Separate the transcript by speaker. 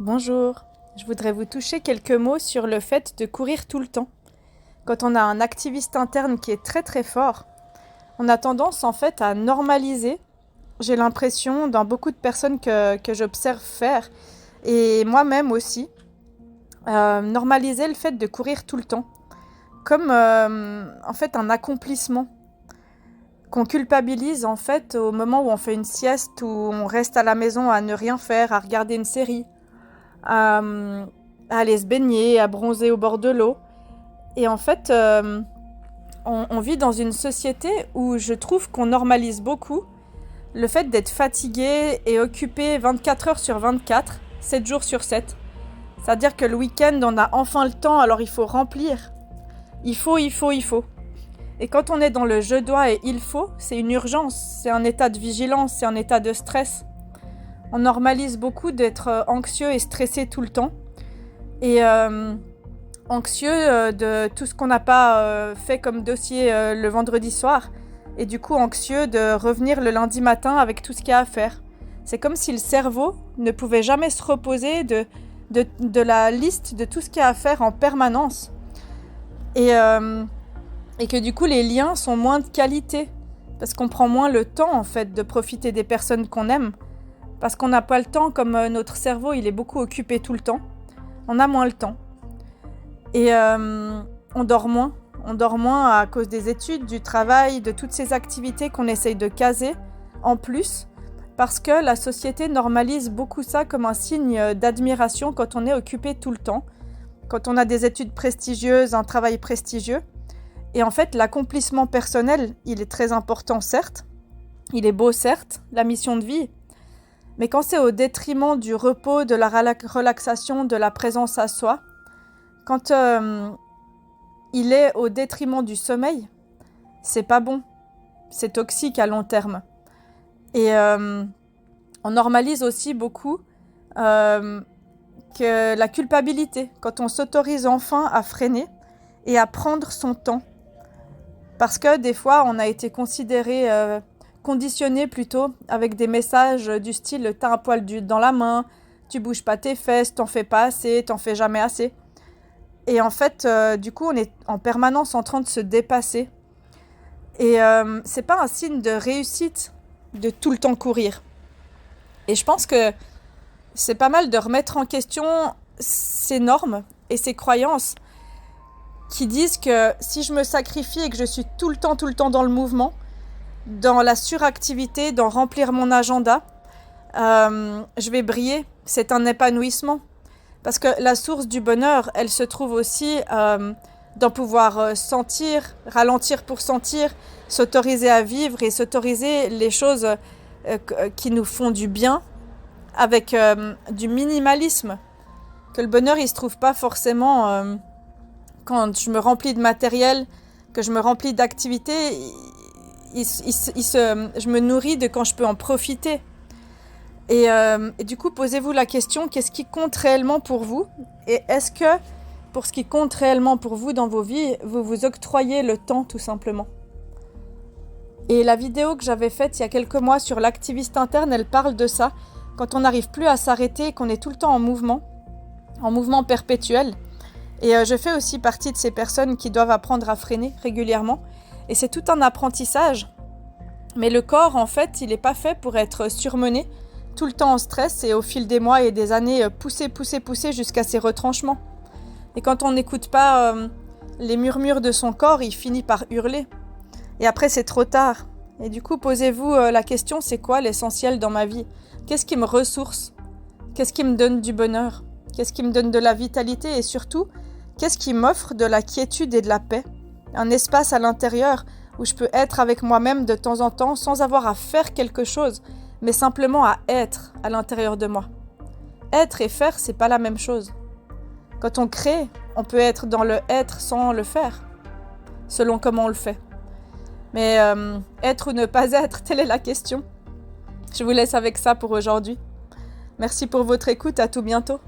Speaker 1: Bonjour, je voudrais vous toucher quelques mots sur le fait de courir tout le temps. Quand on a un activiste interne qui est très très fort, on a tendance en fait à normaliser, j'ai l'impression, dans beaucoup de personnes que j'observe faire, et moi-même aussi, normaliser le fait de courir tout le temps, comme en fait un accomplissement qu'on culpabilise en fait au moment où on fait une sieste, où on reste à la maison à ne rien faire, à regarder une série, à, à aller se baigner, à bronzer au bord de l'eau. Et en fait, on vit dans une société où je trouve qu'on normalise beaucoup le fait d'être fatigué et occupé 24 heures sur 24, 7 jours sur 7. C'est-à-dire que le week-end, on a enfin le temps, alors il faut remplir. Il faut. Et quand on est dans le je dois et il faut, c'est une urgence, c'est un état de vigilance, c'est un état de stress. On normalise beaucoup d'être anxieux et stressé tout le temps. Et anxieux de tout ce qu'on n'a pas fait comme dossier le vendredi soir. Et du coup anxieux de revenir le lundi matin avec tout ce qu'il y a à faire. C'est comme si le cerveau ne pouvait jamais se reposer de la liste de tout ce qu'il y a à faire en permanence. Et que du coup les liens sont moins de qualité. Parce qu'on prend moins le temps en fait de profiter des personnes qu'on aime. Parce qu'on n'a pas le temps, comme notre cerveau il est beaucoup occupé tout le temps. On a moins le temps. Et on dort moins. On dort moins à cause des études, du travail, de toutes ces activités qu'on essaye de caser en plus, parce que la société normalise beaucoup ça comme un signe d'admiration quand on est occupé tout le temps, quand on a des études prestigieuses, un travail prestigieux. Et en fait, l'accomplissement personnel, il est très important, certes. Il est beau, certes, la mission de vie. Mais quand c'est au détriment du repos, de la relaxation, de la présence à soi, quand il est au détriment du sommeil, c'est pas bon. C'est toxique à long terme. Et on normalise aussi beaucoup que la culpabilité, quand on s'autorise enfin à freiner et à prendre son temps. Parce que des fois, on a été conditionné plutôt, avec des messages du style « t'as un poil dans la main »,« tu bouges pas tes fesses »,« t'en fais pas assez »,« t'en fais jamais assez ». Et en fait, du coup, on est en permanence en train de se dépasser. Et c'est pas un signe de réussite de tout le temps courir. Et je pense que c'est pas mal de remettre en question ces normes et ces croyances qui disent que si je me sacrifie et que je suis tout le temps dans le mouvement, dans la suractivité, dans remplir mon agenda, je vais briller. C'est un épanouissement. Parce que la source du bonheur, elle se trouve aussi dans pouvoir sentir, ralentir pour sentir, s'autoriser à vivre et s'autoriser les choses qui nous font du bien avec du minimalisme. Que le bonheur, il se trouve pas forcément quand je me remplis de matériel, que je me remplis d'activités. Je me nourris de quand je peux en profiter. Et du coup, posez-vous la question, qu'est-ce qui compte réellement pour vous? Et est-ce que, pour ce qui compte réellement pour vous dans vos vies, vous vous octroyez le temps tout simplement? Et la vidéo que j'avais faite il y a quelques mois sur l'activiste interne, elle parle de ça. Quand on n'arrive plus à s'arrêter, qu'on est tout le temps en mouvement perpétuel. Et je fais aussi partie de ces personnes qui doivent apprendre à freiner régulièrement. Et c'est tout un apprentissage. Mais le corps, en fait, il n'est pas fait pour être surmené tout le temps en stress et au fil des mois et des années poussé jusqu'à ses retranchements. Et quand on n'écoute pas les murmures de son corps, il finit par hurler. Et après, c'est trop tard. Et du coup, posez-vous la question, c'est quoi l'essentiel dans ma vie? Qu'est-ce qui me ressource? Qu'est-ce qui me donne du bonheur? Qu'est-ce qui me donne de la vitalité? Et surtout, qu'est-ce qui m'offre de la quiétude et de la paix? Un espace à l'intérieur où je peux être avec moi-même de temps en temps sans avoir à faire quelque chose, mais simplement à être à l'intérieur de moi. Être et faire, c'est pas la même chose. Quand on crée, on peut être dans le être sans le faire, selon comment on le fait. Mais être ou ne pas être, telle est la question. Je vous laisse avec ça pour aujourd'hui. Merci pour votre écoute, à tout bientôt.